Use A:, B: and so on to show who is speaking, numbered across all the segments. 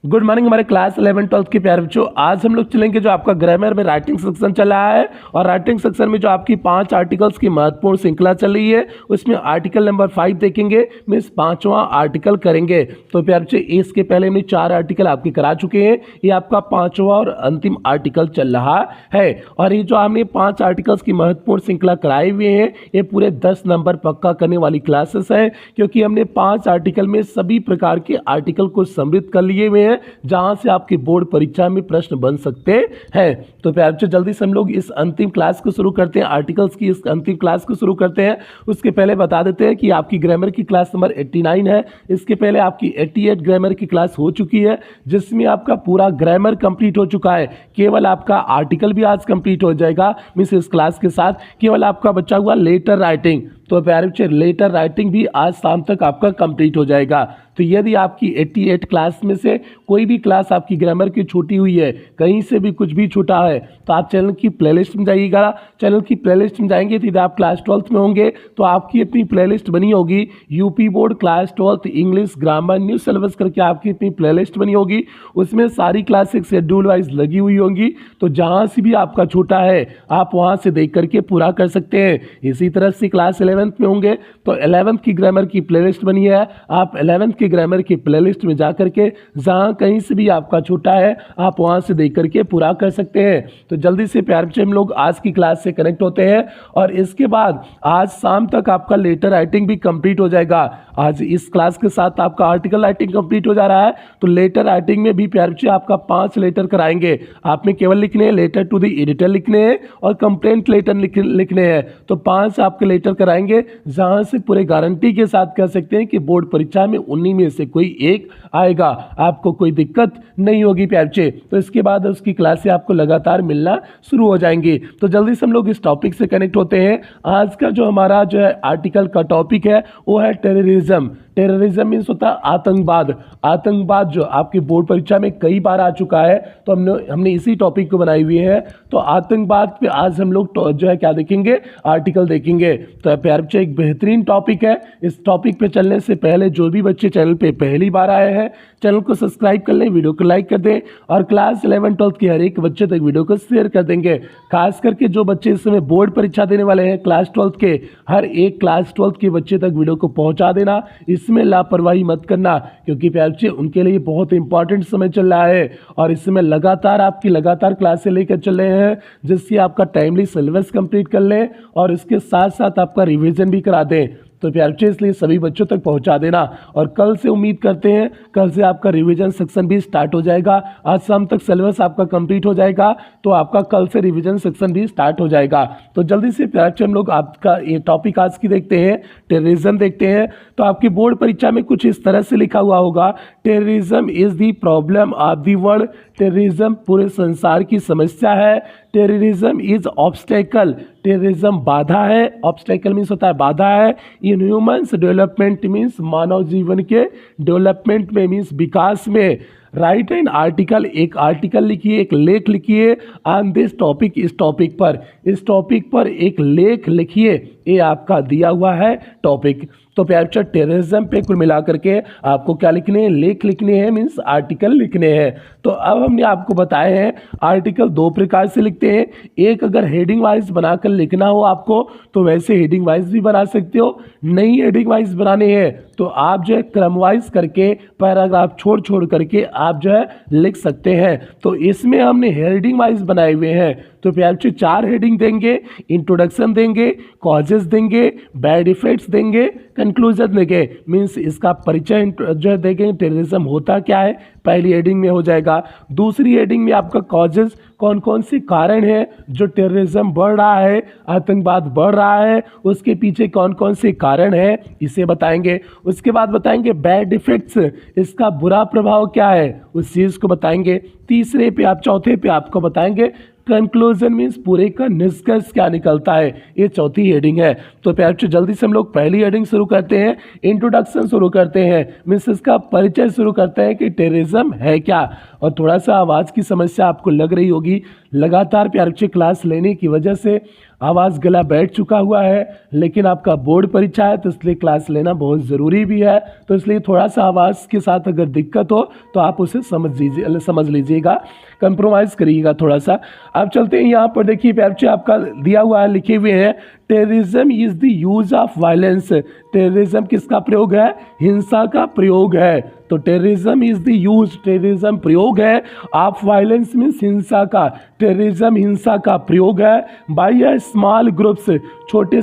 A: Good morning हमारे class 11-12 के प्यारे बच्चों। आज हम लोग चलेंगे जो आपका ग्रामर में राइटिंग सेक्शन चल रहा है और राइटिंग सेक्शन में जो आपकी 5 आर्टिकल्स की महत्वपूर्ण श्रृंखला चल रही है उसमें आर्टिकल नंबर 5 देखेंगे, मीन्स 5वां आर्टिकल करेंगे। तो प्यारे बच्चों इसके पहले हमने 4 आर्टिकल आपके करा चुके हैं, ये आपका 5वां और अंतिम आर्टिकल चल रहा है। और ये जो हमने 5 आर्टिकल्स की महत्वपूर्ण श्रृंखला कराए हुए हैं ये पूरे 10 नंबर पक्का करने वाली क्लासेस है, क्योंकि हमने 5 आर्टिकल में सभी प्रकार के आर्टिकल को समृद्ध कर लिए हुए हैं जहां से आपकी बोर्ड परीक्षा में प्रश्न बन सकते हैं। तो प्यारे बच्चों जल्दी से हम लोग इस अंतिम क्लास को शुरू करते हैं, आर्टिकल्स की इस अंतिम क्लास को शुरू करते हैं। उसके पहले बता देते हैं कि आपकी ग्रामर की क्लास नंबर 89 है। इसके पहले आपकी 88 ग्रामर की क्लास हो चुकी है जिसमें आपका पूरा ग्रामर कंप्लीट हो चुका है। केवल आपका आर्टिकल भी आज कंप्लीट हो जाएगा, मीन्स इस क्लास के साथ केवल आपका बचा हुआ लेटर राइटिंग। तो प्यारे बच्चे लेटर राइटिंग भी आज शाम तक आपका कंप्लीट हो जाएगा। तो यदि आपकी 88 क्लास में से कोई भी क्लास आपकी ग्रामर की छूटी हुई है, कहीं से भी कुछ भी छूटा है, तो आप चैनल की प्लेलिस्ट में जाइएगा। चैनल की प्लेलिस्ट में जाएंगे तो यदि आप क्लास 12th में होंगे तो आपकी अपनी प्लेलिस्ट बनी होगी, UP board class 12th English grammar new syllabus करके आपकी अपनी प्लेलिस्ट बनी होगी। उसमें सारी क्लास एक शेड्यूल वाइज लगी हुई होंगी, तो जहाँ से भी आपका छूटा है आप वहाँ से देख करके पूरा कर सकते हैं। इसी तरह से क्लास 11th में होंगे तो 11th की ग्रामर की प्लेलिस्ट बनी है, आप 11th की ग्रामर की प्लेलिस्ट में जा करके जहां कहीं से भी आपका छूटा है आप वहां से देख करके पूरा कर सकते हैं। तो जल्दी से प्यारे बच्चे हम लोग आज की क्लास से कनेक्ट होते हैं और इसके बाद आज शाम तक आपका लेटर राइटिंग भी कंप्लीट हो जाएगा। आज इस क्लास के साथ आपका आर्टिकल राइटिंग कंप्लीट हो जा रहा है, तो लेटर राइटिंग में भी प्यारे बच्चे आपका 5 लेटर कराएंगे। आपने केवल लिखने हैं लेटर टू द एडिटर लिखने हैं और कंप्लेंट लेटर लिखने हैं। तो 5 आपके लेटर कराएंगे जहां से पूरे गारंटी के साथ कह सकते हैं कि बोर्ड परीक्षा में 19 में से कोई एक आएगा, आपको कोई दिक्कत नहीं होगी प्यारे बच्चे। तो इसके बाद उसकी क्लासें आपको लगातार मिलना शुरू हो जाएंगी। तो जल्दी से हम लोग इस टॉपिक से कनेक्ट होते हैं। आज का जो हमारा जो है आर्टिकल का टॉपिक है वो है टेररिज्म। टेररिज्म मीन्स होता है आतंकवाद। आतंकवाद जो आपकी बोर्ड परीक्षा में कई बार आ चुका है, तो हमने इसी टॉपिक को बनाई हुई है। तो आतंकवाद पे आज हम लोग जो है क्या देखेंगे, आर्टिकल देखेंगे। तो प्यारे बच्चे एक बेहतरीन टॉपिक है। इस टॉपिक पे चलने से पहले जो भी बच्चे चैनल पे पहली बार आए हैं चैनल को सब्सक्राइब कर लें, वीडियो को लाइक कर दें और क्लास 11-12 के हर एक बच्चे तक वीडियो को शेयर कर देंगे। खास करके जो बच्चे इस समय बोर्ड परीक्षा देने वाले हैं क्लास 12 के, हर एक क्लास 12 के बच्चे तक वीडियो को पहुंचा देना। इसमें लापरवाही मत करना, क्योंकि प्यारे बच्चे उनके लिए बहुत इंपॉर्टेंट समय चल रहा है और इस समय लगातार क्लासें लेकर चल रहे हैं जिससे आपका टाइमली सिलेबस कंप्लीट कर लें और इसके साथ साथ आपका रिवीजन भी करा दें। तो प्यारे बच्चे इसलिए सभी बच्चों तक पहुंचा देना। और कल से उम्मीद करते हैं कल से आपका रिवीजन सेक्शन भी स्टार्ट हो जाएगा। आज शाम तक सिलेबस आपका कंप्लीट हो जाएगा तो आपका कल से रिवीजन सेक्शन भी स्टार्ट हो जाएगा। तो जल्दी से प्यारे बच्चे हम लोग आपका ये टॉपिक आज की देखते हैं, टेररिज्म देखते हैं। तो आपकी बोर्ड परीक्षा में कुछ इस तरह से लिखा हुआ होगा, terrorism is the problem of the world. Terrorism पूरे संसार की समस्या है। Terrorism is obstacle. टेररिज्म बाधा है। ऑब्स्टेकल मीन्स होता है बाधा है। इन ह्यूमन्स डेवलपमेंट मीन्स मानव जीवन के डेवलपमेंट में मीन्स विकास में। राइट एन आर्टिकल, एक आर्टिकल लिखिए, एक लेख लिखिए ऑन दिस टॉपिक। इस टॉपिक पर एक लेख लिखिए। ये आपका दिया हुआ है टॉपिक। तो प्यारे बच्चों टेररिज्म पे कुल मिलाकर के आपको क्या लिखने हैं, लेख लिखने हैं, मीन्स आर्टिकल लिखने हैं। तो अब हमने आपको बताए हैं आर्टिकल 2 प्रकार से लिखते हैं। एक अगर हेडिंग वाइज बनाकर लिखना हो आपको तो वैसे हेडिंग वाइज भी बना सकते हो। नहीं हेडिंग वाइज बनाने हैं तो आप जो है क्रम वाइज करके पैराग्राफ छोड़ करके आप जो है लिख सकते हैं। तो इसमें हमने हेडिंग वाइज बनाए हुए हैं। तो प्यारे बच्चों 4 हेडिंग देंगे, इंट्रोडक्शन देंगे, कॉजेस देंगे, बैड इफेक्ट्स देंगे, कंक्लूजन देंगे। मीन्स इसका परिचय जो है देंगे, टेररिज्म होता क्या है पहली हेडिंग में हो जाएगा। दूसरी हेडिंग में आपका कॉजेस, कौन कौन से कारण है जो टेररिज्म बढ़ रहा है, आतंकवाद बढ़ रहा है, उसके पीछे कौन कौन से कारण है इसे बताएंगे। उसके बाद बताएंगे बैड इफेक्ट्स, इसका बुरा प्रभाव क्या है उस चीज़ को बताएंगे। चौथे पे आपको बताएंगे कंक्लूजन मीन्स पूरे का निष्कर्ष क्या निकलता है। ये चौथी हेडिंग है। तो प्यारे बच्चों जल्दी से हम लोग पहली हेडिंग शुरू करते हैं, इंट्रोडक्शन शुरू करते हैं, मीन्स इसका परिचय शुरू करते हैं कि टेररिज्म है क्या। और थोड़ा सा आवाज़ की समस्या आपको लग रही होगी, लगातार प्यारे बच्चे क्लास लेने की वजह से आवाज़ गला बैठ चुका हुआ है, लेकिन आपका बोर्ड परीक्षा है तो इसलिए क्लास लेना बहुत ज़रूरी भी है। तो इसलिए थोड़ा सा आवाज़ के साथ अगर दिक्कत हो तो आप उसे समझ लीजिएगा, कंप्रोमाइज़ करिएगा थोड़ा सा। अब चलते हैं यहाँ पर, देखिए पैप्चे आपका दिया हुआ है, लिखे हुए हैं terrorism is the use of violence. Terrorism किसका प्रयोग है? हिंसा का प्रयोग है। तो terrorism is the use, terrorism प्रयोग है, ऑफ वायलेंस मीन्स हिंसा का, टेररिज्म हिंसा का प्रयोग है, बाय अ स्मॉल ग्रुप्स, छोटे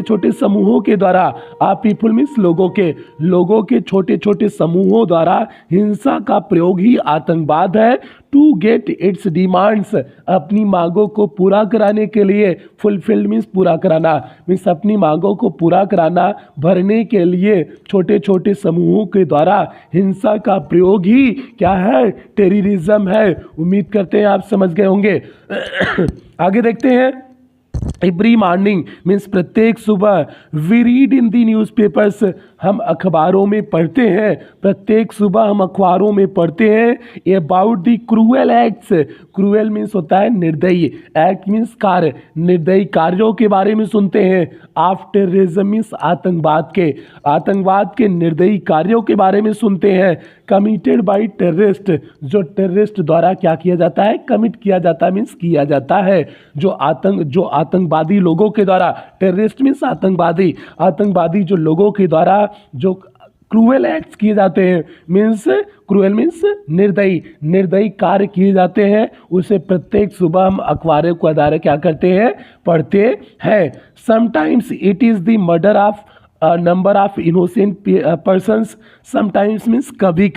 A: छोटे समूहों के द्वारा, आप पीपल मीन्स लोगों के छोटे छोटे समूहों द्वारा हिंसा का प्रयोग ही आतंकवाद है। टू गेट इट्स डिमांड्स, अपनी मांगों को पूरा कराने के लिए, फुलफिल्ड मीन्स पूरा कराना, मीन्स अपनी मांगों को पूरा कराना, भरने के लिए छोटे छोटे समूहों के द्वारा हिंसा का प्रयोग ही क्या है? टेररिज्म है। उम्मीद करते हैं आप समझ गए होंगे। आगे देखते हैं। एवरी मॉर्निंग मीन्स प्रत्येक सुबह, we read in the newspapers, हम अखबारों में पढ़ते हैं, प्रत्येक सुबह हम अखबारों में पढ़ते हैं about the cruel acts, cruel means होता है निर्दयी, एक्ट मीन्स कार्य, निर्दयी कार्यों के बारे में सुनते हैं, ऑफ टेररिज्म मीन्स आतंकवाद के निर्दयी कार्यों के बारे में सुनते हैं, कमिटेड बाई टेररिस्ट, जो टेररिस्ट द्वारा क्या किया जाता है? कमिट किया जाता है मीन्स किया जाता है, जो आतंकवादी लोगों के द्वारा, टेररिस्ट मीन्स आतंकवादी जो लोगों के द्वारा जो क्रूएल एक्ट्स किए जाते हैं, मीन्स क्रूएल मीन्स निर्दयी कार्य किए जाते हैं, उसे प्रत्येक सुबह हम अखबारों के द्वारा क्या करते हैं? पढ़ते हैं। Sometimes it is the murder of number of innocent persons, sometimes means कभी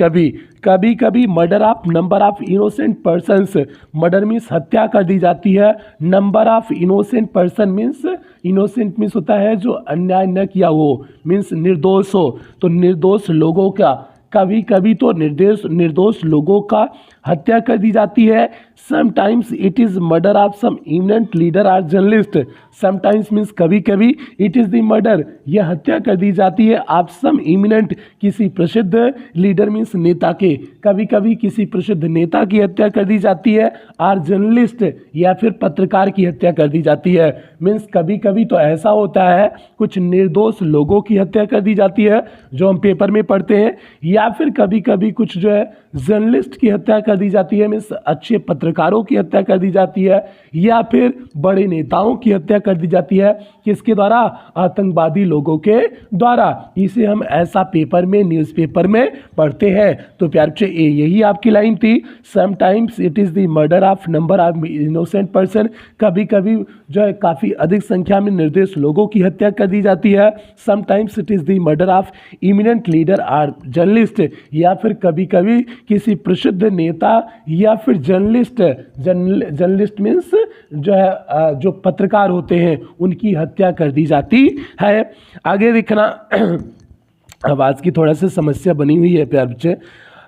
A: कभी murder of number of innocent persons, murder means हत्या कर दी जाती है, number of innocent person means, innocent means होता है जो अन्याय न किया हो, मीन्स निर्दोष हो, तो निर्दोष लोगों का, कभी कभी तो निर्दोष लोगों का हत्या कर दी जाती है। Sometimes it is murder of some eminent leader और जर्नलिस्ट, समटाइम्स मीन्स कभी कभी, इट इज़ द मर्डर, यह हत्या कर दी जाती है, ऑफ सम इमिनेंट किसी प्रसिद्ध, लीडर मीन्स नेता के, कभी कभी किसी प्रसिद्ध नेता की हत्या कर दी जाती है, और जर्नलिस्ट या फिर पत्रकार की हत्या कर दी जाती है, मीन्स कभी कभी तो ऐसा होता है कुछ निर्दोष लोगों की हत्या कर दी जाती है जो हम पेपर में पढ़ते हैं, या फिर कभी कभी कुछ जो है जर्नलिस्ट की हत्या कर दी जाती है, मीन्स अच्छे पत्रकारों की हत्या कर दी जाती है, या फिर बड़े नेताओं की हत्या कर दी जाती है, किसके द्वारा? आतंकवादी लोगों के द्वारा। इसे हम ऐसा पेपर में, न्यूज़पेपर में पढ़ते हैं। तो प्यारे बच्चे यही आपकी लाइन थी, sometimes it is the murder of number of innocent person, कभी कभी जो है काफ़ी अधिक संख्या में निर्दोष लोगों की हत्या कर दी जाती है, sometimes it is the murder of eminent leader और जर्नलिस्ट, या फिर कभी कभी किसी प्रसिद्ध नेता या फिर जर्नलिस्ट मीन्स जो है जो पत्रकार होते हैं उनकी हत्या कर दी जाती है। आगे देखना, आवाज़ की थोड़ा सा समस्या बनी हुई है प्यारे बच्चे,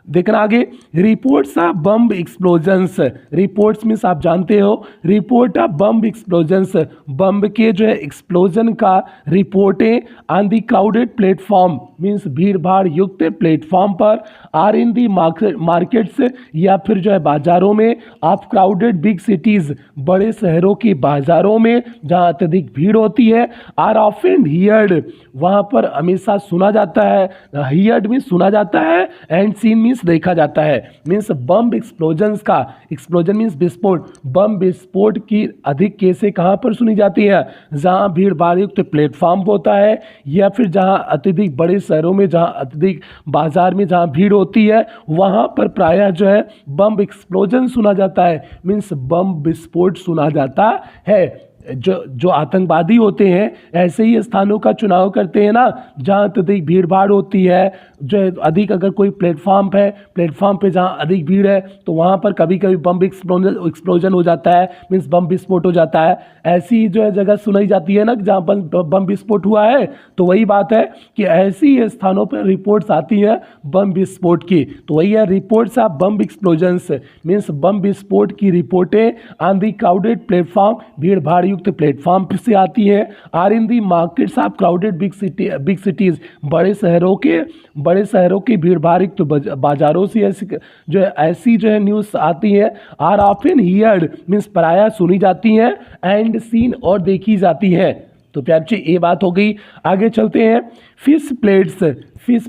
A: देखना आगे। Reports of bomb explosions, reports means आप जानते हो, रिपोर्ट ऑफ बम एक्सप्लोजन्स, बम के जो है एक्सप्लोजन का रिपोर्टें on the crowded platform means भीड़ भाड़ युक्त प्लेटफॉर्म पर, आर इन दी मार्केट्स या फिर जो है बाजारों में, ऑफ क्राउडेड बिग सिटीज़ बड़े शहरों की बाजारों में जहाँ अत्यधिक भीड़ होती है, आर ऑफन हियर्ड वहाँ पर हमेशा सुना जाता है, हियर्ड मीन्स सुना जाता है, एंड सीन मीन्स देखा जाता है, मीन्स बम एक्सप्लोजन्स का, एक्सप्लोजन मीन्स विस्फोट, बम विस्फोट की अधिक केसें कहाँ पर सुनी जाती है? जहाँ भीड़ भाड़ युक्त प्लेटफॉर्म होता है, या फिर जहाँ अत्यधिक बड़े शहरों में, जहाँ अत्यधिक बाजार में जहाँ भीड़ होती है वहाँ पर प्रायः जो है बम एक्सप्लोजन सुना जाता है, मीन्स बम विस्फोट सुना जाता है। जो आतंकवादी होते हैं ऐसे ही स्थानों का चुनाव करते हैं ना जहाँ अत्यधिक भीड़ भाड़ होती है, जो अधिक अगर कोई प्लेटफॉर्म पे जहाँ अधिक भीड़ है तो वहाँ पर कभी कभी बम एक्सप्लोजन हो जाता है, मीन्स बम विस्फोट हो जाता है। ऐसी जो है जगह सुनाई जाती है ना जहाँ पर बम विस्फोट हुआ है, तो वही बात है कि ऐसी स्थानों पर रिपोर्ट्स आती हैं बम विस्फोट की, तो वही है reports of bomb explosions, means bomb विस्फोट की रिपोर्टें ऑन दी क्राउडेड प्लेटफॉर्म भीड़ भाड़ युक्त प्लेटफॉर्म से आती हैं। Are in the markets of crowded big cities, बड़े शहरों की भीड़ भाड़ युक्त बाजारों से ऐसी जो है न्यूज़ आती है। आर ऑफन हियर्ड मीन्स प्रायः सुनी जाती हैं, एंड सीन और देखी जाती हैं। तो प्यार बच्चे ये बात हो गई। आगे चलते हैं। फिश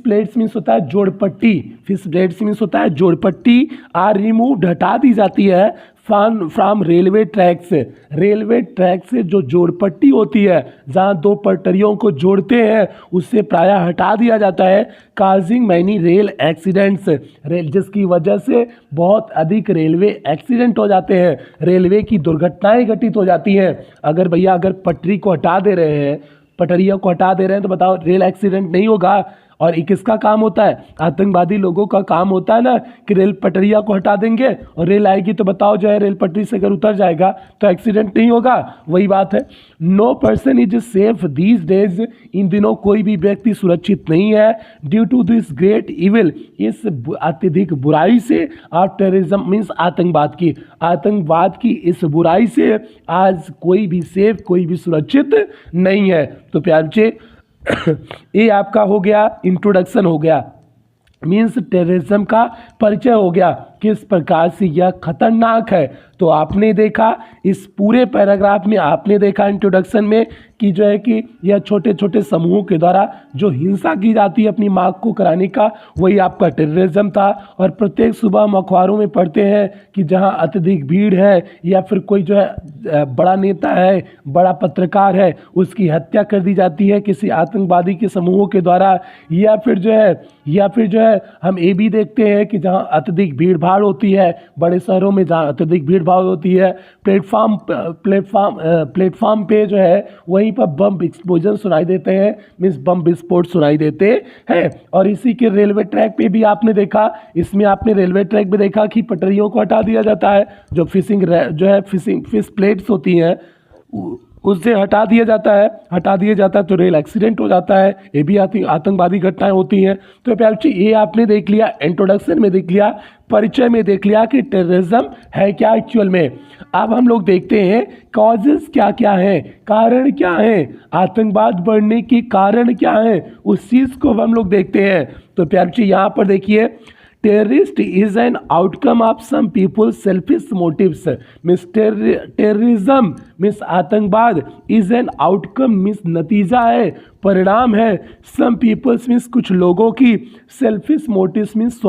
A: प्लेट्स मीन्स होता है जोड़पट्टी। फिश प्लेट्स मीन्स होता है जोड़पट्टी। आर रिमूव्ड हटा दी जाती है फ्रॉम रेलवे ट्रैक से जो जोड़पट्टी होती है जहाँ दो पटरियों को जोड़ते हैं उससे प्रायः हटा दिया जाता है। काजिंग मैनी रेल एक्सीडेंट्स, जिसकी वजह से बहुत अधिक रेलवे एक्सीडेंट हो जाते हैं, रेलवे की दुर्घटनाएं घटित हो जाती हैं। अगर भैया अगर पटरियों को हटा दे रहे हैं तो बताओ रेल एक्सीडेंट नहीं होगा। और ये किसका काम होता है? आतंकवादी लोगों का काम होता है ना कि रेल पटरिया को हटा देंगे और रेल आएगी तो बताओ जो है रेल पटरी से अगर उतर जाएगा तो एक्सीडेंट नहीं होगा। वही बात है। No person is safe these days, इन दिनों कोई भी व्यक्ति सुरक्षित नहीं है। Due to this great evil, इस अत्यधिक बुराई से, ऑफ टेररिज्म मीन्स आतंकवाद की इस बुराई से आज कोई भी सेफ, कोई भी सुरक्षित नहीं है। तो प्यार बच्चे ये आपका हो गया, इंट्रोडक्शन हो गया, मीन्स टेररिज्म का परिचय हो गया, किस प्रकार से यह खतरनाक है। तो आपने देखा इस पूरे पैराग्राफ में, आपने देखा इंट्रोडक्शन में कि जो है कि यह छोटे छोटे समूहों के द्वारा जो हिंसा की जाती है अपनी मांग को कराने का, वही आपका टेररिज्म था। और प्रत्येक सुबह हम अखबारों में पढ़ते हैं कि जहां अत्यधिक भीड़ है या फिर कोई जो है बड़ा नेता है, बड़ा पत्रकार है, उसकी हत्या कर दी जाती है किसी आतंकवादी के समूहों के द्वारा। या फिर जो है हम ये भी देखते हैं कि जहां अत्यधिक भीड़ भाड़ होती है, बड़े शहरों में जहां अत्यधिक भीड़ भाड़ होती है, प्लेटफॉर्म पे जो है वहीं पर बम एक्सप्लोजन सुनाई देते हैं, मीन्स बम विस्फोट सुनाई देते हैं। और इसी के रेलवे ट्रैक पे भी आपने देखा, इसमें आपने रेलवे ट्रैक पे देखा कि पटरियों को हटा दिया जाता है, जो फिश प्लेट्स होती हैं उससे हटा दिया जाता है तो रेल एक्सीडेंट हो जाता है। ये भी आतंकवादी घटनाएं होती हैं। तो प्यार बच्चे ये आपने देख लिया, इंट्रोडक्शन में देख लिया, परिचय में देख लिया कि टेररिज्म है क्या एक्चुअल में। अब हम लोग देखते हैं कॉजेस क्या क्या हैं, कारण क्या हैं, आतंकवाद बढ़ने के कारण क्या हैं, उस चीज़ को हम लोग देखते हैं। तो प्यार बच्चे यहाँ पर देखिए, terrorist is an outcome of some people selfish motives, means terrorism means आतंकवाद इज एन आउटकम मीन्स नतीजा है, परिणाम है, सम पीपल्स मीन्स कुछ लोगों की, सेल्फिश मोटिव्स मीन्स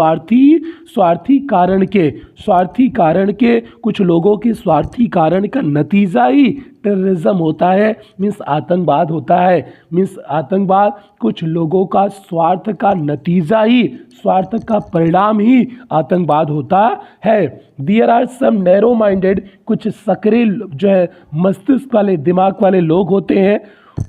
A: स्वार्थी कारण के कुछ लोगों के स्वार्थी कारण का नतीजा ही टेररिज्म होता है, मीन्स आतंकवाद होता है। मीन्स आतंकवाद कुछ लोगों का स्वार्थ का नतीजा ही, स्वार्थ का परिणाम ही आतंकवाद होता है। There are some narrow minded, कुछ सकरे जो है मस्तिष्क वाले, दिमाग वाले लोग होते हैं,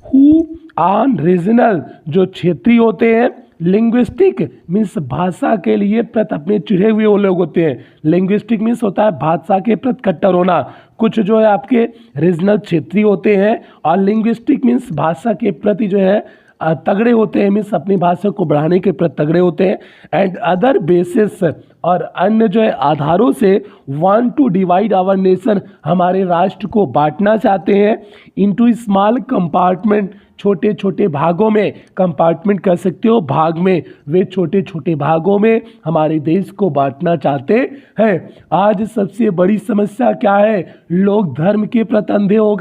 A: हु आन रीजनल जो क्षेत्रीय होते हैं, लिंग्विस्टिक मीन्स भाषा के लिए प्रति अपने चिढ़े हुए वो लोग होते हैं। लिंग्विस्टिक मीन्स होता है भाषा के प्रति कट्टर होना। कुछ जो है आपके रीजनल क्षेत्रीय होते हैं, और लिंग्विस्टिक मीन्स भाषा के प्रति जो है तगड़े होते हैं, मीन्स अपनी भाषा को बढ़ाने के प्रति तगड़े होते हैं। एंड अदर बेसिस, और अन्य जो है आधारों से want to divide our nation, हमारे राष्ट्र को बांटना चाहते हैं, इनटू स्मॉल कंपार्टमेंट, छोटे छोटे भागों में, कंपार्टमेंट कह सकते हो भाग में, वे छोटे छोटे भागों में हमारे देश को बांटना चाहते हैं। आज सबसे बड़ी समस्या क्या है? लोग धर्म के प्रति अंधे हो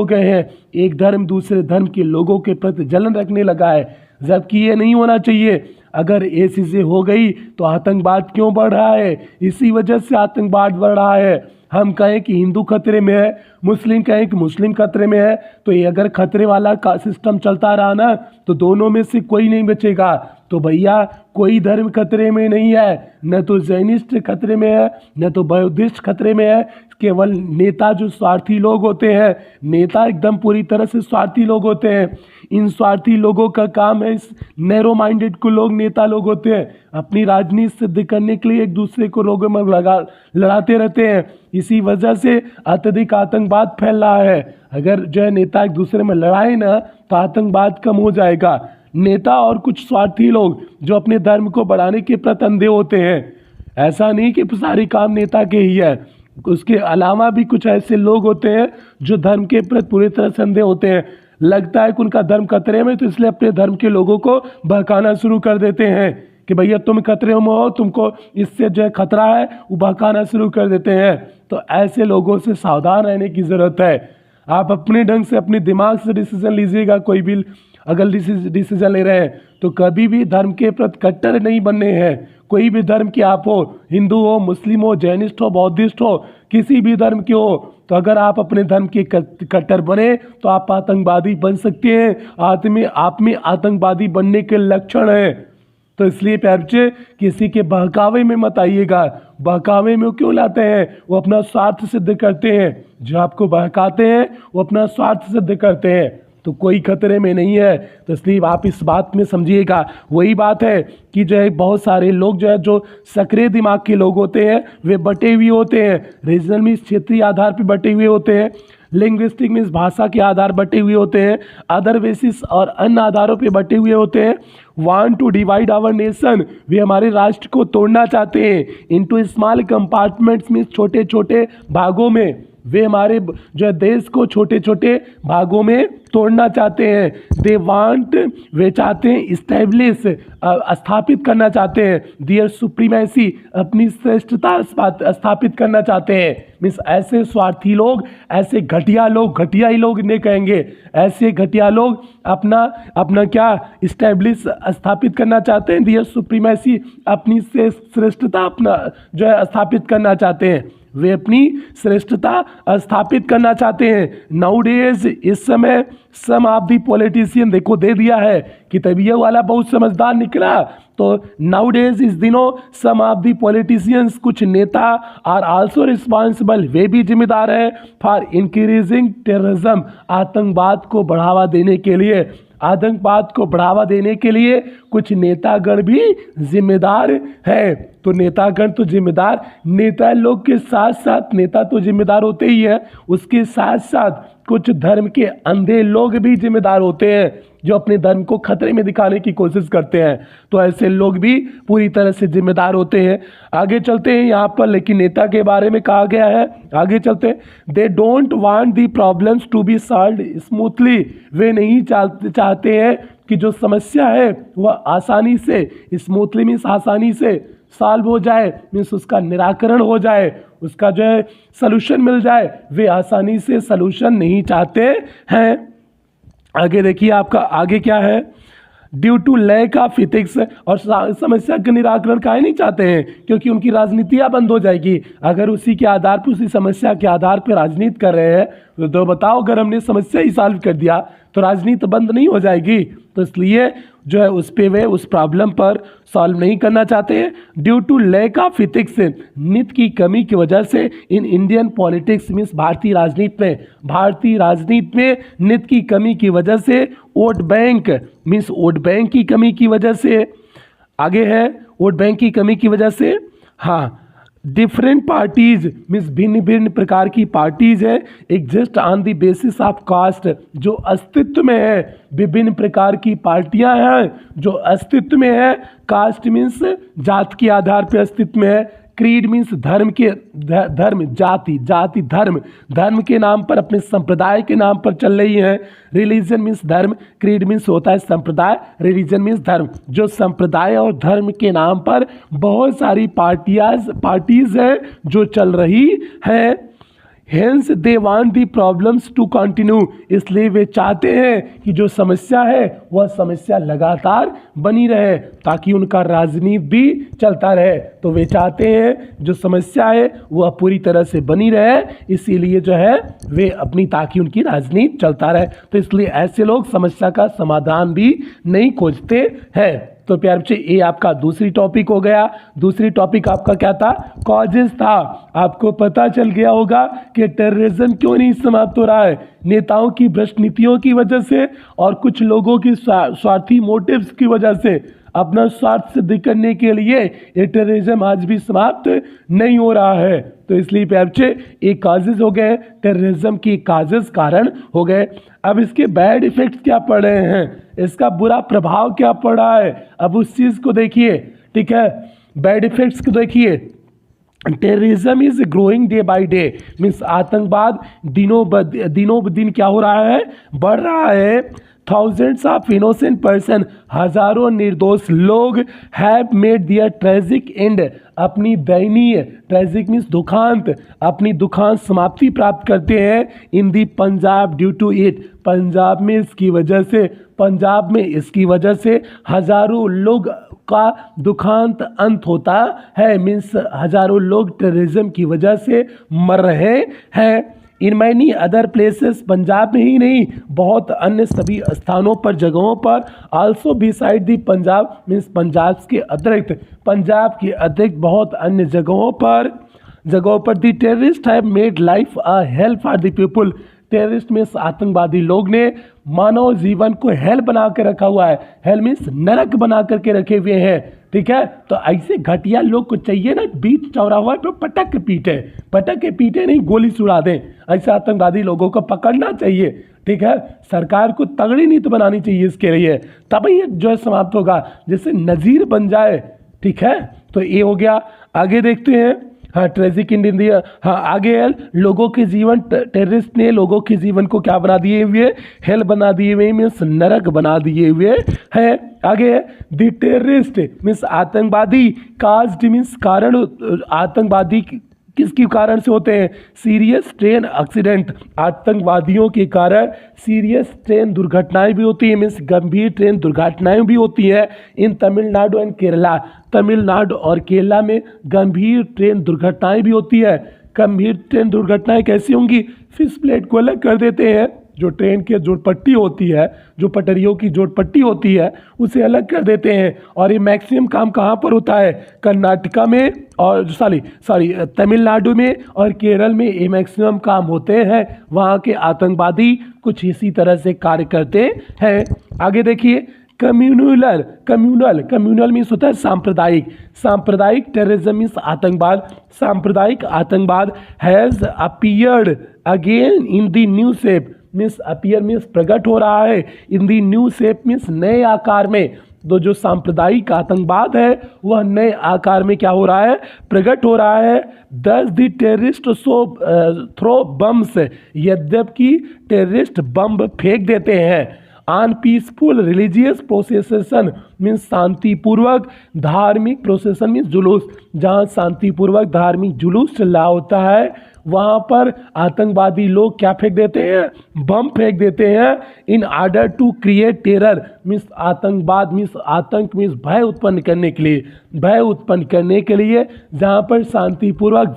A: गए हैं, एक धर्म दूसरे धर्म के लोगों के प्रति जलन रखने लगा है, जबकि ये नहीं होना चाहिए। अगर ये चीज़ें हो गई तो आतंकवाद क्यों बढ़ रहा है? इसी वजह से आतंकवाद बढ़ रहा है। हम कहें कि हिंदू खतरे में है, मुस्लिम कहें कि मुस्लिम खतरे में है, तो ये अगर खतरे वाला का सिस्टम चलता रहा ना तो दोनों में से कोई नहीं बचेगा। तो भैया कोई धर्म खतरे में नहीं है, न तो जैनिस्ट खतरे में है, न तो बौद्धिस्ट खतरे में है। केवल नेता जो स्वार्थी लोग होते हैं, नेता एकदम पूरी तरह से स्वार्थी लोग होते हैं। इन स्वार्थी लोगों का काम है, इस नैरो माइंडेड को लोग नेता लोग होते हैं, अपनी राजनीति सिद्ध करने के लिए एक दूसरे को लोगों में लड़ाते रहते हैं। इसी वजह से अत्यधिक आतंकवाद फैल रहा है। अगर जो है नेता एक दूसरे में लड़ाए ना तो आतंकवाद कम हो जाएगा। नेता और कुछ स्वार्थी लोग जो अपने धर्म को बढ़ाने के प्रति अंधे होते हैं। ऐसा नहीं कि सारी काम नेता के ही है, उसके अलावा भी कुछ ऐसे लोग होते हैं जो धर्म के प्रति पूरी तरह से अंधे होते हैं। लगता है कि उनका धर्म खतरे में, तो इसलिए अपने धर्म के लोगों को बहकाना शुरू कर देते हैं कि भैया तुम खतरे में हो, तुमको इससे जो है खतरा है, वो बहकाना शुरू कर देते हैं। तो ऐसे लोगों से सावधान रहने की ज़रूरत है। आप अपने ढंग से अपने दिमाग से डिसीजन लीजिएगा। कोई भी अगर डिसीजन ले रहे हैं तो कभी भी धर्म के प्रति कट्टर नहीं बनने हैं। कोई भी धर्म के आप हो, हिंदू हो, मुस्लिम हो, जैनिस्ट हो, बौद्धिस्ट हो, किसी भी धर्म के हो, तो अगर आप अपने धर्म के कट्टर बने तो आप आतंकवादी बन सकते हैं। आप में आतंकवादी बनने के लक्षण हैं। तो इसलिए प्यारे बच्चे, किसी के बहकावे में मत आइएगा। बहकावे में क्यों लाते हैं? वो अपना स्वार्थ सिद्ध करते हैं। जो आपको बहकाते हैं वो अपना स्वार्थ सिद्ध करते हैं। तो कोई खतरे में नहीं है। तो इसलिए आप इस बात में समझिएगा। वही बात है कि जो है बहुत सारे लोग जो है जो सक्रिय दिमाग के लोग होते हैं वे बटे हुए होते हैं। रीजनल मीन्स क्षेत्रीय आधार पर बटे हुए होते हैं। लिंग्विस्टिक मीन्स भाषा के आधार बटे हुए होते हैं। अदर बेसिस और अन्य आधारों पे बटे हुए होते हैं। Want to divide our nation, वे हमारे राष्ट्र को तोड़ना चाहते हैं। इनटू स्मॉल कंपार्टमेंट्स मीन्स छोटे छोटे भागों में। वे हमारे जो है देश को छोटे छोटे भागों में तोड़ना चाहते हैं। दे वांट, वे चाहते हैं इस्टेब्लिश, स्थापित करना चाहते हैं। दियर सुप्रीमेसी, अपनी श्रेष्ठता स्थापित करना चाहते हैं। मीन्स ऐसे स्वार्थी लोग, ऐसे घटिया लोग, घटिया ही लोग इन्हें कहेंगे, ऐसे घटिया लोग अपना क्या इस्टेब्लिश स्थापित करना चाहते हैं। दियर सुप्रीमेसी, अपनी श्रेष्ठता अपना जो है स्थापित करना चाहते हैं। वे अपनी श्रेष्ठता स्थापित करना चाहते हैं। नाउडेज, इस समय सम ऑफ द पॉलिटिशियन, देखो दे दिया है कि तभी वाला बहुत समझदार निकला। तो नाउडेज, इस दिनों सम ऑफ द पॉलिटिशियंस, कुछ नेता आर आल्सो रिस्पॉन्सिबल, वे भी जिम्मेदार हैं फॉर इंक्रीजिंग टेररिज्म, आतंकवाद को बढ़ावा देने के लिए। आतंकवाद को बढ़ावा देने के लिए कुछ नेतागण भी जिम्मेदार है। तो नेतागण तो जिम्मेदार, नेता लोग के साथ साथ, नेता तो जिम्मेदार होते ही है, उसके साथ साथ कुछ धर्म के अंधे लोग भी जिम्मेदार होते हैं जो अपने धर्म को खतरे में दिखाने की कोशिश करते हैं। तो ऐसे लोग भी पूरी तरह से जिम्मेदार होते हैं। आगे चलते हैं यहाँ पर, लेकिन नेता के बारे में कहा गया है, आगे चलते हैं। They don't want the problems to be solved smoothly, वे नहीं चाहते हैं कि जो समस्या है वह आसानी से, स्मूथली मीन्स आसानी से सॉल्व हो जाए, मीन्स उसका निराकरण हो जाए, उसका जो है सलूशन मिल जाए। वे आसानी से सलूशन नहीं चाहते हैं। आगे देखिए आपका आगे क्या है। Due to lack of ethics, और समस्या का निराकरण काहे नहीं चाहते हैं? क्योंकि उनकी राजनीतियाँ बंद हो जाएगी। अगर उसी के आधार पर, उसी समस्या के आधार पर राजनीति कर रहे हैं तो बताओ, अगर हमने समस्या ही सॉल्व कर दिया तो राजनीति बंद नहीं हो जाएगी। तो इसलिए जो है उस पे वे उस प्रॉब्लम पर सॉल्व नहीं करना चाहते हैं। Due to lack of ethics, नीति की कमी की वजह से इन इंडियन पॉलिटिक्स मीन्स भारतीय राजनीति में नीति की कमी की वजह से, vote bank means vote bank की कमी की वजह से, आगे है वोट बैंक की कमी की वजह से, हाँ, डिफरेंट पार्टीज मीन्स भिन्न भिन्न प्रकार की पार्टीज है, exist on the basis of caste, जो अस्तित्व में है। विभिन्न प्रकार की पार्टियां हैं जो अस्तित्व में है। कास्ट मीन्स जात के आधार पर अस्तित्व में है। क्रीड मीन्स धर्म के नाम पर, अपने संप्रदाय के नाम पर चल रही है। रिलीजन मीन्स धर्म, क्रीड मीन्स होता है संप्रदाय, रिलीजन मीन्स धर्म। जो संप्रदाय और धर्म के नाम पर बहुत सारी पार्टीज हैं जो चल रही है। Hence they want the problems to continue, इसलिए वे चाहते हैं कि जो समस्या है वह समस्या लगातार बनी रहे ताकि उनका राजनीति भी चलता रहे। तो वे चाहते हैं जो समस्या है वह पूरी तरह से बनी रहे, इसीलिए जो है वे अपनी, ताकि उनकी राजनीति चलता रहे। तो इसलिए ऐसे लोग समस्या का समाधान भी नहीं खोजते हैं। तो प्यारे बच्चे, ये आपका दूसरी टॉपिक हो गया। दूसरी टॉपिक आपका क्या था? कॉजेज था। आपको पता चल गया होगा कि टेररिज्म क्यों नहीं समाप्त हो रहा है। नेताओं की भ्रष्ट नीतियों की वजह से और कुछ लोगों की स्वार्थी मोटिव्स की वजह से, अपना स्वार्थ सिद्ध करने के लिए ये टेररिज्म आज भी समाप्त नहीं हो रहा है। तो इसलिए प्यारे बच्चे, एक काजेज हो गए, टेररिज्म की काजेज कारण हो गए। अब इसके बैड इफेक्ट्स क्या पड़ रहे हैं, इसका बुरा प्रभाव क्या पड़ रहा है, अब उस चीज़ को देखिए। ठीक है, बैड इफेक्ट्स को देखिए। Terrorism is growing day by day, means आतंकवाद दिनों ब दिन क्या हो रहा है, बढ़ रहा है। थाउजेंड्स ऑफ इनोसेंट पर्सन, हजारों निर्दोष लोग have made their tragic end, अपनी दयनीय, ट्रेजिक मीन्स दुखांत, अपनी दुखांत समाप्ति प्राप्त करते हैं in the Punjab due to it, Punjab में इसकी वजह से, पंजाब में इसकी वजह से हजारों लोग का दुखांत अंत होता है, मीन्स हजारों लोग टेररिज्म की वजह से मर रहे हैं। In many other places, Punjab में ही नहीं बहुत अन्य सभी स्थानों पर, जगहों पर, also beside the Punjab means Punjab के अतिरिक्त, पंजाब के अतिरिक्त बहुत अन्य जगहों पर the terrorist have made life a hell for the people, terrorist means आतंकवादी लोग ने मानव जीवन को हेल बना के रखा हुआ है, हेल मीन्स नरक बना करके रखे हुए हैं, ठीक है। तो ऐसे घटिया लोग को चाहिए ना बीच चौराहा पे पटक के पीटे नहीं गोली सुड़ा दें, ऐसे आतंकवादी लोगों को पकड़ना चाहिए, ठीक है। सरकार को तगड़ी नीति बनानी चाहिए इसके लिए, तभी ये जो है समाप्त होगा, जैसे नज़ीर बन जाए, ठीक है। तो ये हो गया। आगे देखते हैं, हाँ ट्रेजिक इन इंडिया, हाँ आगे है लोगों के जीवन, टेररिस्ट ने लोगों के जीवन को क्या बना दिए हुए, हेल बना दिए हुए, मीन्स नरक बना दिए हुए है। आगे है द टेररिस्ट मीन्स आतंकवादी, काज्ड मीन्स कारण, आतंकवादी किसके कारण से होते हैं, सीरियस ट्रेन एक्सीडेंट, आतंकवादियों के कारण सीरियस ट्रेन दुर्घटनाएं भी होती है, मीन्स गंभीर ट्रेन दुर्घटनाएं भी होती है इन तमिलनाडु एंड केरला, तमिलनाडु और केरला में गंभीर ट्रेन दुर्घटनाएं भी होती है। गंभीर ट्रेन दुर्घटनाएं कैसी होंगी, फिश प्लेट को अलग कर देते हैं, जो ट्रेन की जोड़ पट्टी होती है, जो पटरियों की जोड़ पट्टी होती है उसे अलग कर देते हैं। और ये मैक्सिमम काम कहाँ पर होता है, कर्नाटका में और सॉरी तमिलनाडु में और केरल में ये मैक्सिमम काम होते हैं। वहाँ के आतंकवादी कुछ इसी तरह से कार्य करते हैं। आगे देखिए कम्युनल मीन्स होता है सांप्रदायिक टेररिज्म मीन्स आतंकवाद, सांप्रदायिक आतंकवाद has appeared again in the new shape, means appear means प्रकट हो रहा है, इन दी न्यू शेप मीन्स नए आकार में। तो जो सांप्रदायिक आतंकवाद है वह नए आकार में क्या हो रहा है, प्रकट हो रहा है। Thus the terrorist so throw bombs, यद्यपि टेररिस्ट बम फेंक देते हैं on peaceful religious procession means शांतिपूर्वक धार्मिक प्रोसेसन मीन्स जुलूस, जहाँ शांतिपूर्वक धार्मिक जुलूस चल रहा होता है वहाँ पर आतंकवादी लोग क्या फेंक देते हैं, बम फेंक देते हैं in order to create terror means आतंकवाद मीन्स आतंक मीन्स भय उत्पन्न करने के लिए, जहाँ पर शांतिपूर्वक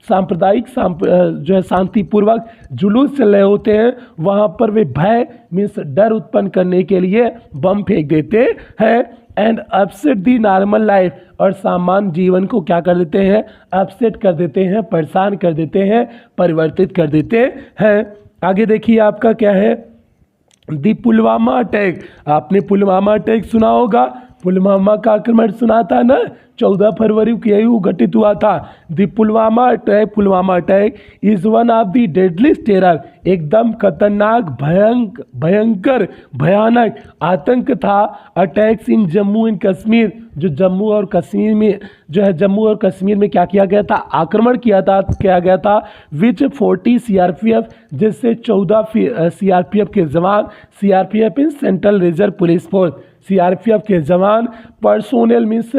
A: सांप्रदायिक जो है शांतिपूर्वक जुलूस चल रहे होते हैं वहाँ पर वे भय मीन्स डर उत्पन्न करने के लिए बम फेंक देते हैं। And upset the normal life, और सामान्य जीवन को क्या कर देते हैं, अपसेट कर देते हैं, परेशान कर देते हैं, परिवर्तित कर देते हैं। आगे देखिए आपका क्या है, दी पुलवामा अटैक, आपने पुलवामा अटैक सुना होगा, पुलवामा का आक्रमण सुना था ना, 14 फरवरी को यही घटित हुआ था। The Pulwama attack is one of the deadliest terror, एकदम खतरनाक भयानक आतंक था। Attacks in Jammu and Kashmir, जो जम्मू और कश्मीर में क्या किया गया था, आक्रमण किया गया था विच 40 सीआरपीएफ, जिससे 14 सीआरपीएफ के जवान, CRPF in central reserve police force, CRPF के जवान, पर्सोनेल मीन्स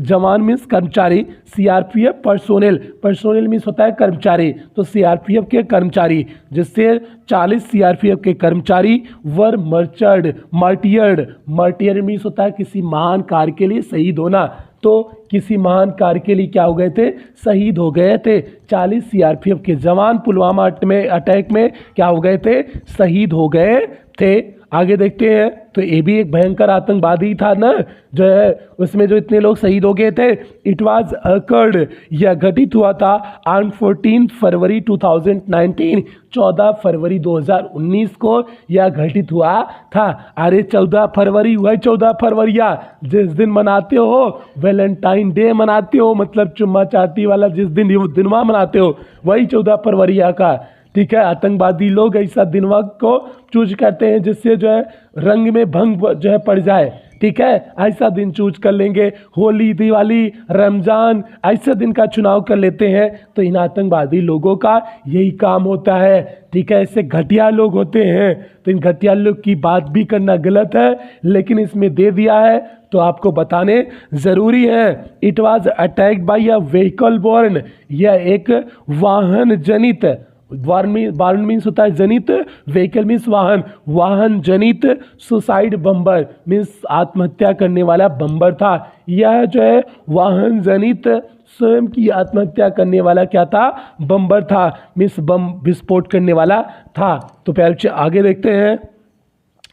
A: जवान मीन्स कर्मचारी, सीआरपीएफ पर्सोनेल मीन्स होता है कर्मचारी, तो सीआरपीएफ के कर्मचारी, जिससे 40 सीआरपीएफ के कर्मचारी वर मार्टियर मीन्स होता है किसी महान कार्य के लिए शहीद होना, तो किसी महान कार्य के लिए क्या हो गए थे, शहीद हो गए थे। 40 सीआरपीएफ के जवान पुलवामा अटैक में क्या हो गए थे, शहीद हो गए थे। आगे देखते हैं, तो ये भी एक भयंकर आतंकवादी था ना, जो है उसमें जो इतने लोग शहीद हो गए थे। इट वाज अकर्ड, यह घटित हुआ था ऑन 14 फरवरी 2019, 14 फरवरी 2019 को यह घटित हुआ था। अरे 14 फरवरी हुआ, 14 फरवरिया जिस दिन मनाते हो वैलेंटाइन डे मनाते हो, मतलब चुम्मा चाटी वाला जिस दिन दिनवा मनाते हो वही 14 फरवरिया का, ठीक है। आतंकवादी लोग ऐसा दिनवा को चूज करते हैं जिससे जो है रंग में भंग जो है पड़ जाए, ठीक है, ऐसा दिन चूज कर लेंगे, होली, दिवाली, रमजान, ऐसे दिन का चुनाव कर लेते हैं। तो इन आतंकवादी लोगों का यही काम होता है, ठीक है। ऐसे घटिया लोग होते हैं, तो इन घटिया लोग की बात भी करना गलत है, लेकिन इसमें दे दिया है तो आपको बताने ज़रूरी है। It was attacked by a vehicle born, यह एक वाहन जनित, वाहन मीन्स होता है जनित, व्हीकल मीन्स वाहन, वाहन जनित सुसाइड बम्बर मीन्स आत्महत्या करने वाला बम्बर था। यह जो है वाहन जनित स्वयं की आत्महत्या करने वाला क्या था, बम्बर था, मीन्स बम विस्फोट करने वाला था। तो प्यारे बच्चे आगे देखते हैं।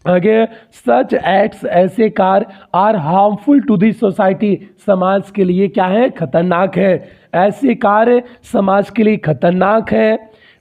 A: आगे, सच एक्ट्स, ऐसे कार्य are harmful to the society, समाज के लिए क्या है, खतरनाक है। ऐसे कार्य समाज के लिए खतरनाक है।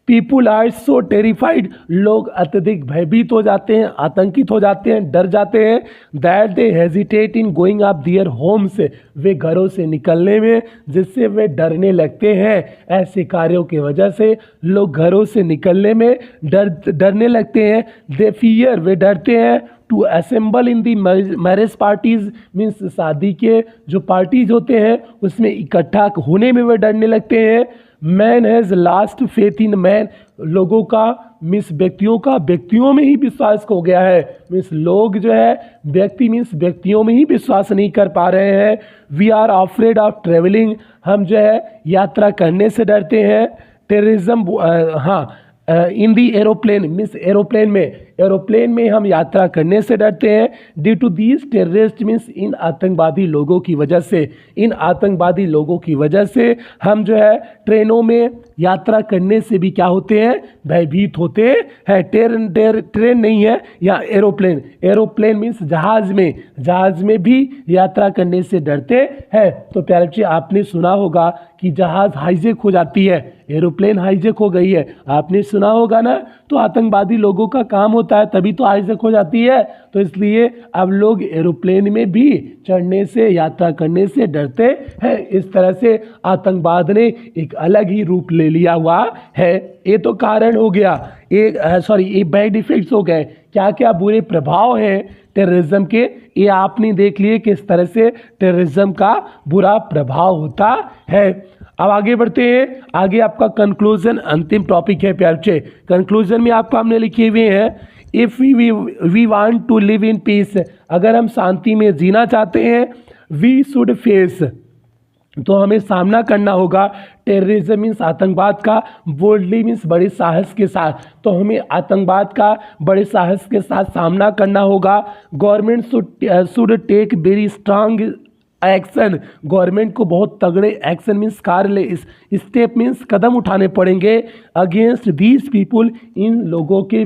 A: पीपुल आर सो टेरिफाइड, लोग अत्यधिक भयभीत हो जाते हैं, आतंकित हो जाते हैं, डर जाते हैं। That they hesitate in going up their homes, वे घरों से निकलने में, जिससे वे डरने लगते हैं। ऐसे कार्यों की वजह से लोग घरों से निकलने में डरने लगते हैं। दे फियर, वे डरते हैं। To assemble in the marriage parties means शादी के जो पार्टीज होते हैं उसमें इकट्ठा होने में वे डरने लगते हैं। Man has last faith in man, लोगों का मीन्स व्यक्तियों का व्यक्तियों में ही विश्वास खो गया है, मीन्स लोग जो है व्यक्ति मीन्स व्यक्तियों में ही विश्वास नहीं कर पा रहे हैं। We are afraid of travelling, हम जो है यात्रा करने से डरते हैं। टेररिज्म, हाँ, in the aeroplane means aeroplane में हम यात्रा करने से डरते हैं। Due to these terrorist means इन आतंकवादी लोगों की वजह से, इन आतंकवादी लोगों की वजह से हम जो है ट्रेनों में यात्रा करने से भी क्या होते हैं, भयभीत होते हैं। ट्रेन नहीं है या एरोप्लेन मीन्स जहाज में भी यात्रा करने से डरते हैं। तो प्यारे बच्चे आपने सुना होगा कि जहाज हाईजैक हो जाती है, एरोप्लेन हाईजैक हो गई है, आपने सुना होगा ना। तो आतंकवादी लोगों का काम होता है, तभी तो हाईजैक हो जाती है। तो इसलिए अब लोग एरोप्लेन में भी चढ़ने से, यात्रा करने से डरते हैं। इस तरह से आतंकवाद ने एक अलग ही रूप ले लिया हुआ है। ये तो कारण हो गया, ये बैड इफेक्ट्स हो गए। क्या क्या बुरे प्रभाव हैं टेररिज्म के, ये आपने देख लिए किस तरह से टेररिज्म का बुरा प्रभाव होता है। अब आगे बढ़ते हैं। आगे आपका कंक्लूजन, अंतिम टॉपिक है प्यारे बच्चे। कंक्लूजन में आपको हमने लिखे हुए हैं, if we want to live in peace, अगर हम शांति में जीना चाहते हैं, वी शुड फेस, तो हमें सामना करना होगा टेररिज्म मीन्स आतंकवाद का, बोल्डली मीन्स बड़े साहस के साथ। तो हमें आतंकवाद का बड़े साहस के साथ सामना करना होगा। Government should take very strong action, government को बहुत तगड़े एक्शन मीन्स कार्य ले, स्टेप मीन्स कदम उठाने पड़ेंगे अगेंस्ट दीज पीपुल, इन लोगों के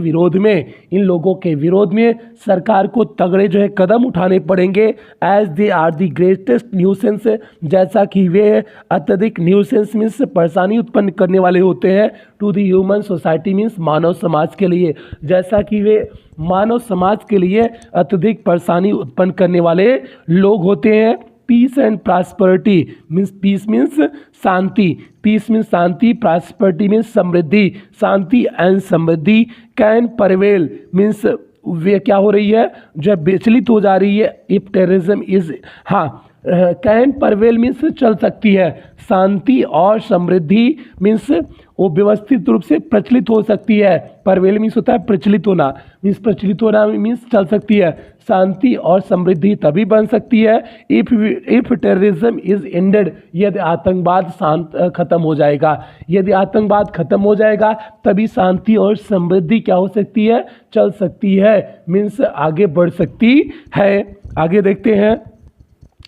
A: विरोध में सरकार को तगड़े जो है कदम उठाने पड़ेंगे। As they are the greatest nuisance, जैसा कि वे अत्यधिक न्यूसेंस मीन्स परेशानी उत्पन्न करने वाले होते हैं। To the human society means मानव समाज के लिए, जैसा कि वे मानव समाज के लिए अत्यधिक परेशानी उत्पन्न करने वाले लोग होते हैं। Peace and prosperity means, peace means शांति, प्रॉस्पेरिटी मीन्स समृद्धि, शांति एंड समृद्धि। कैन परवेल मीन्स वे क्या हो रही है, जब विचलित हो जा रही है। इफ टेररिज्म इज, हाँ, कैन परवेल मीन्स चल सकती है, शांति और समृद्धि मीन्स वो व्यवस्थित रूप से प्रचलित हो सकती है। परवेल मीन्स होता है प्रचलित होना, प्रचलित होना मीन्स चल सकती है। शांति और समृद्धि तभी बन सकती है इफ टेररिज्म इज एंडेड, यदि आतंकवाद खत्म हो जाएगा। यदि आतंकवाद खत्म हो जाएगा तभी शांति और समृद्धि क्या हो सकती है, चल सकती है, मीन्स आगे बढ़ सकती है। आगे देखते हैं।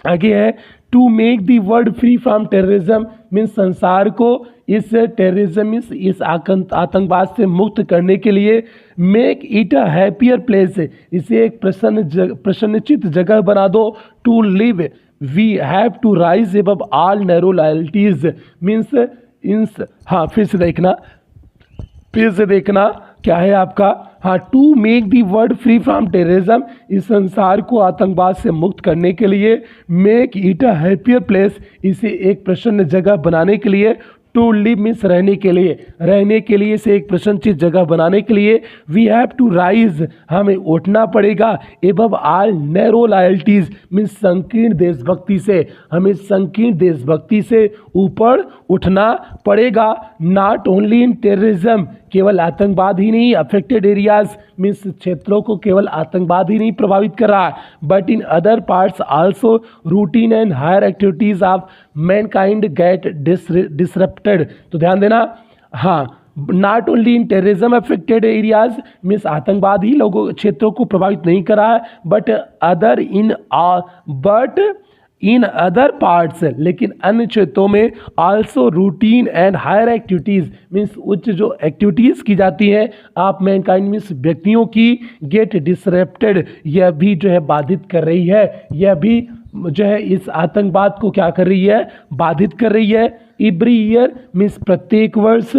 A: आगे है to make the world free from terrorism means, संसार को इस टेररिज्म मीन्स इस आतंकवाद से मुक्त करने के लिए। Make it a happier place, इसे एक प्रसन्नचित जगह बना दो। To live we have to rise above all narrow loyalties means इंस, हाँ फिर से देखना क्या है आपका, हाँ, to make the world free from terrorism, इस संसार को आतंकवाद से मुक्त करने के लिए। Make it a happier place, इसे एक प्रसन्न जगह बनाने के लिए। टू लिव मीन्स रहने के लिए से एक प्रशंसित जगह बनाने के लिए वी हैव टू राइज, हमें उठना पड़ेगा above all narrow loyalties means संकीर्ण देशभक्ति से, हमें संकीर्ण देशभक्ति से ऊपर उठना पड़ेगा। नॉट ओनली इन टेररिज्म, केवल आतंकवाद ही नहीं, अफेक्टेड एरियाज मीन्स क्षेत्रों को केवल आतंकवाद ही नहीं प्रभावित कर रहा है, but in other parts also routine and higher activities of mankind get disrupted. तो ध्यान देना, हाँ, not only in terrorism affected areas means आतंकवाद ही लोगों क्षेत्रों को प्रभावित नहीं कर रहा है, बट इन अदर पार्ट्स, लेकिन अन्य क्षेत्रों में also routine and higher activities means उच्च जो एक्टिविटीज़ की जाती हैं आप मैनकाइंड मीन्स व्यक्तियों की गेट डिसरप्टेड, यह भी जो है बाधित कर रही है, यह भी जो है इस आतंकवाद को क्या कर रही है, बाधित कर रही है। एवरी ईयर मीन्स प्रत्येक वर्ष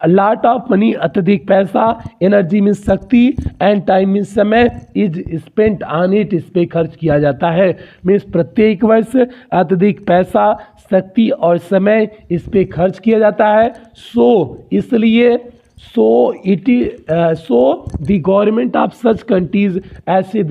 A: लॉट ऑफ मनी अत्यधिक पैसा, एनर्जी मीन्स शक्ति एंड टाइम मीन्स समय इज स्पेंट ऑन इट, इस पे खर्च किया जाता है। मीन्स प्रत्येक वर्ष अत्यधिक पैसा, शक्ति और समय इस पे खर्च किया जाता है। इसलिए the government of such countries, ऐसे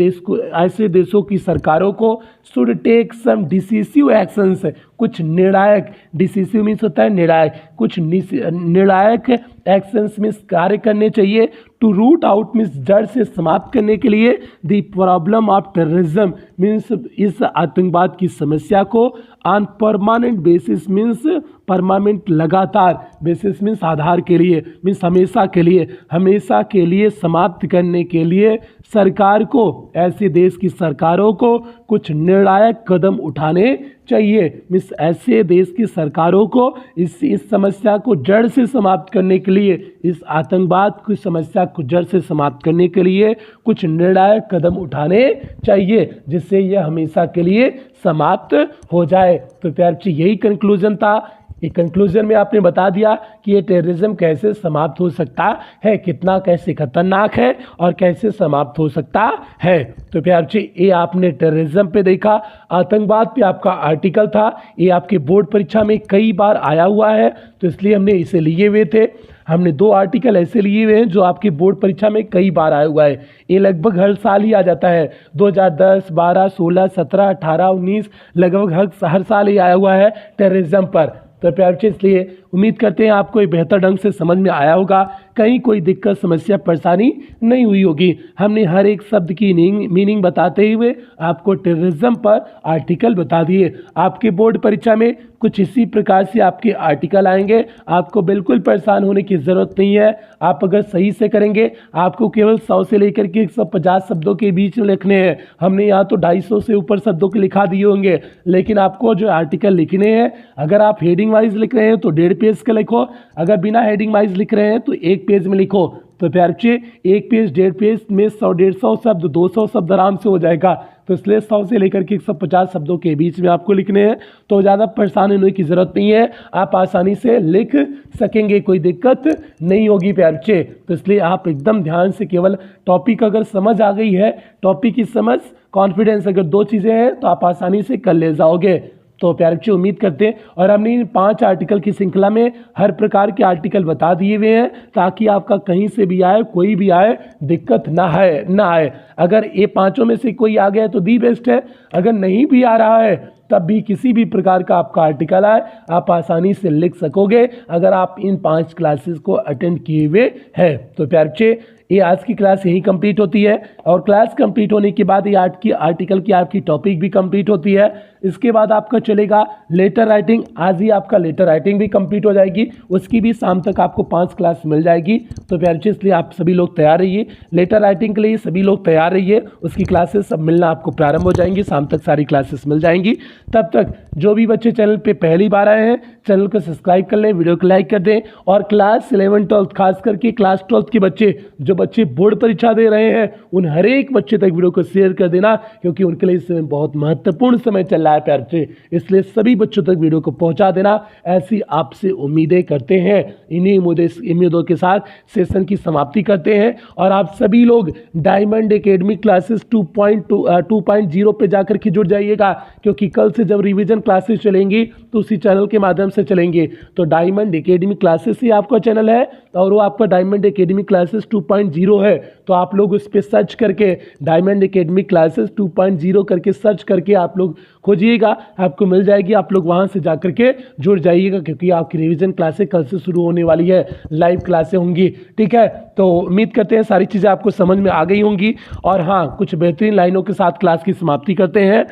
A: देशों की सरकारों को should take some decisive actions, कुछ निर्णायक, डिसिसिव मीन्स होता है निर्णायक, कुछ निर्णायक एक्शंस मीन्स कार्य करने चाहिए। टू रूट आउट मीन्स जड़ से समाप्त करने के लिए the problem of terrorism means इस आतंकवाद की समस्या को on permanent basis means permanent लगातार, बेसिस मीन्स आधार के लिए मीन्स हमेशा के लिए समाप्त करने के लिए सरकार को, ऐसे देश की सरकारों को कुछ निर्णायक कदम उठाने चाहिए। मीन्स ऐसे देश की सरकारों को इस समस्या को जड़ से समाप्त करने के लिए, इस आतंकवाद की समस्या को जड़ से समाप्त करने के लिए कुछ निर्णायक कदम उठाने चाहिए जिससे यह हमेशा के लिए समाप्त हो जाए। तो प्यार जी यही कंक्लूजन था। एक कंक्लूजन में आपने बता दिया कि ये टेररिज्म कैसे समाप्त हो सकता है, कितना कैसे खतरनाक है और कैसे समाप्त हो सकता है। तो प्यार जी ये आपने टेररिज्म पे देखा, आतंकवाद पे आपका आर्टिकल था, ये आपके बोर्ड परीक्षा में कई बार आया हुआ है तो इसलिए हमने इसे लिए हुए थे। हमने 2 आर्टिकल ऐसे लिए हुए हैं जो आपकी बोर्ड परीक्षा में कई बार आया हुआ है, ये लगभग हर साल ही आ जाता है। 2010, 12, 16, 17, 18, 19 लगभग हर साल ही आया हुआ है टेररिज्म पर। तो प्यार से इसलिए उम्मीद करते हैं आपको ये बेहतर ढंग से समझ में आया होगा, कहीं कोई दिक्कत समस्या परेशानी नहीं हुई होगी। हमने हर एक शब्द की मीनिंग बताते हुए आपको टेररिज्म पर आर्टिकल बता दिए। आपके बोर्ड परीक्षा में कुछ इसी प्रकार से आपके आर्टिकल आएंगे, आपको बिल्कुल परेशान होने की ज़रूरत नहीं है। आप अगर सही से करेंगे आपको केवल 100 से लेकर के 150 शब्दों के बीच में लिखने हैं। हमने यहाँ तो 250 से ऊपर शब्दों के लिखा दिए होंगे, लेकिन आपको जो आर्टिकल लिखने हैं अगर आप हेडिंग वाइज लिख रहे हैं तो 1.5 पेज का लिखो, अगर बिना हेडिंग वाइज लिख रहे हैं तो 1 पेज में लिखो। तो प्यार बच्चे 1 पेज 1.5 पेज में 100-150 शब्द 200 शब्द आराम से हो जाएगा। तो इसलिए 100 से लेकर के 150 शब्दों के बीच में आपको लिखने हैं, तो ज़्यादा परेशान होने की ज़रूरत नहीं है, आप आसानी से लिख सकेंगे, कोई दिक्कत नहीं होगी प्यार बच्चे। तो इसलिए आप एकदम ध्यान से केवल टॉपिक अगर समझ आ गई है, टॉपिक की समझ, कॉन्फिडेंस, अगर 2 चीज़ें हैं तो आप आसानी से कर ले जाओगे। तो प्यारे बच्चों उम्मीद करते हैं, और हमने इन 5 आर्टिकल की श्रृंखला में हर प्रकार के आर्टिकल बता दिए हुए हैं ताकि आपका कहीं से भी आए, कोई भी आए, दिक्कत ना आए। अगर ये 5 में से कोई आ गया तो दी बेस्ट है, अगर नहीं भी आ रहा है तब भी किसी भी प्रकार का आपका आर्टिकल आए आप आसानी से लिख सकोगे अगर आप इन 5 क्लासेस को अटेंड किए हुए हैं। तो प्यारे बच्चे ये आज की क्लास यही कंप्लीट होती है, और क्लास कंप्लीट होने के बाद ये आर्टिकल की आपकी टॉपिक भी कंप्लीट होती है। इसके बाद आपका चलेगा लेटर राइटिंग, आज ही आपका लेटर राइटिंग भी कंप्लीट हो जाएगी, उसकी भी शाम तक आपको 5 क्लास मिल जाएगी। तो प्यारे बच्चे इसलिए आप सभी लोग तैयार रहिए, लेटर राइटिंग के लिए सभी लोग तैयार रहिए, उसकी क्लासेस सब मिलना आपको प्रारंभ हो जाएंगी, शाम तक सारी क्लासेस मिल जाएंगी। तब तक जो भी बच्चे चैनल पर पहली बार आए हैं चैनल को सब्सक्राइब कर लें, वीडियो को लाइक कर दें, और क्लास 11 12 खास करके क्लास 12 के बच्चे जो बच्चे बोर्ड परीक्षा दे रहे हैं उन हर एक बच्चे तक वीडियो को शेयर कर देना, क्योंकि उनके लिए इस समय बहुत महत्वपूर्ण समय चल रहा है प्यारे बच्चे, इसलिए सभी बच्चों तक वीडियो को पहुंचा देना, ऐसी आपसे उम्मीदें करते हैं। इन्हीं उम्मीदों के साथ सेशन की समाप्ति करते हैं और आप सभी लोग डायमंड एकेडमी क्लासेस 2.0 पे जाकर के जुड़ जाइएगा, क्योंकि कल से जब रिवीजन क्लासेस चलेंगी तो उसी चैनल के माध्यम से चलेंगे। तो डायमंड एकेडमी क्लासेस ही आपका चैनल है और वो आपका डायमंड एकेडमी क्लासेस 2.0 है। तो आप लोग उस पर सर्च करके डायमंड एकेडमी क्लासेस 2.0 करके सर्च करके आप लोग खोजिएगा, आपको मिल जाएगी। आप लोग वहां से जाकर के जुड़ जाइएगा, क्योंकि आपकी रिवीजन क्लासेस कल से शुरू होने वाली है, लाइव क्लासें होंगी। ठीक है, तो उम्मीद करते हैं सारी चीज़ें आपको समझ में आ गई होंगी। और हाँ, कुछ बेहतरीन लाइनों के साथ क्लास की समाप्ति करते हैं।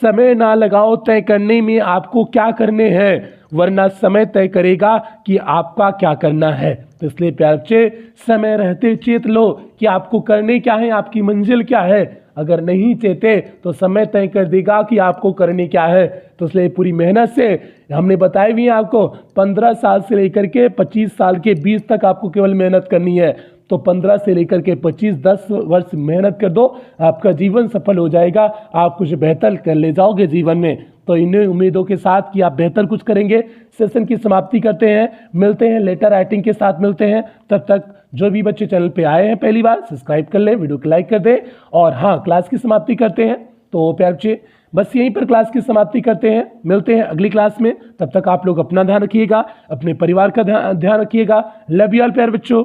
A: समय ना लगाओ तय करने में आपको क्या करने हैं, वरना समय तय करेगा कि आपका क्या करना है। तो इसलिए प्यारे बच्चे, समय रहते चेत लो कि आपको करने क्या है, आपकी मंजिल क्या है। अगर नहीं चेते तो समय तय कर देगा कि आपको करने क्या है। तो इसलिए पूरी मेहनत से हमने बताए भी हैं आपको 15 साल से लेकर के 25 साल के बीच तक आपको केवल मेहनत करनी है। तो 15 से लेकर के 25 10 वर्ष मेहनत कर दो, आपका जीवन सफल हो जाएगा, आप कुछ बेहतर कर ले जाओगे जीवन में। तो इन्हीं उम्मीदों के साथ कि आप बेहतर कुछ करेंगे, सेशन की समाप्ति करते हैं। मिलते हैं लेटर राइटिंग के साथ मिलते हैं। तब तक जो भी बच्चे चैनल पे आए हैं पहली बार, सब्सक्राइब कर लें, वीडियो को लाइक कर दें। और हाँ, क्लास की समाप्ति करते हैं। तो प्यारे बच्चे, बस यहीं पर क्लास की समाप्ति करते हैं। मिलते हैं अगली क्लास में। तब तक आप लोग अपना ध्यान रखिएगा, अपने परिवार का ध्यान रखिएगा। लव यू ऑल प्यारे बच्चों।